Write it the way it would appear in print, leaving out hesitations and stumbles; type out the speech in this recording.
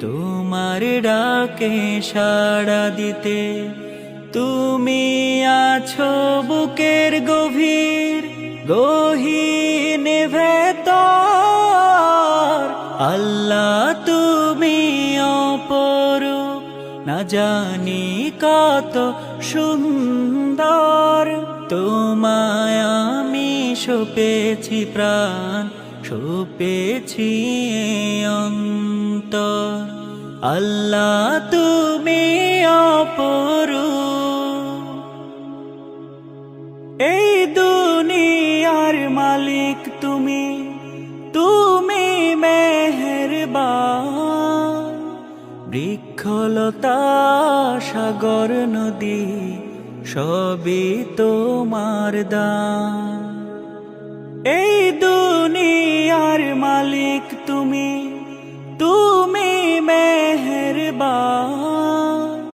তোমার ডাকে সাড়া দিতে। তুমি আছো বুকের গভীর গহীন ভেতর। আল্লাহ তুমি অপরূপ, না জানি কত সুন্দর। তোমায় আমি সপেছি প্রাণ, সপেছি অন্তর। আল্লাহ তুমি অপরূপ। এই দুনিয়ার মালিক তুমি, তুমি মেহেরবান। বৃক্ষলতা সাগর নদী সবই তোমার দান। এই দুনিয়ার মালিক তুমি, তুমি মেহেরবান।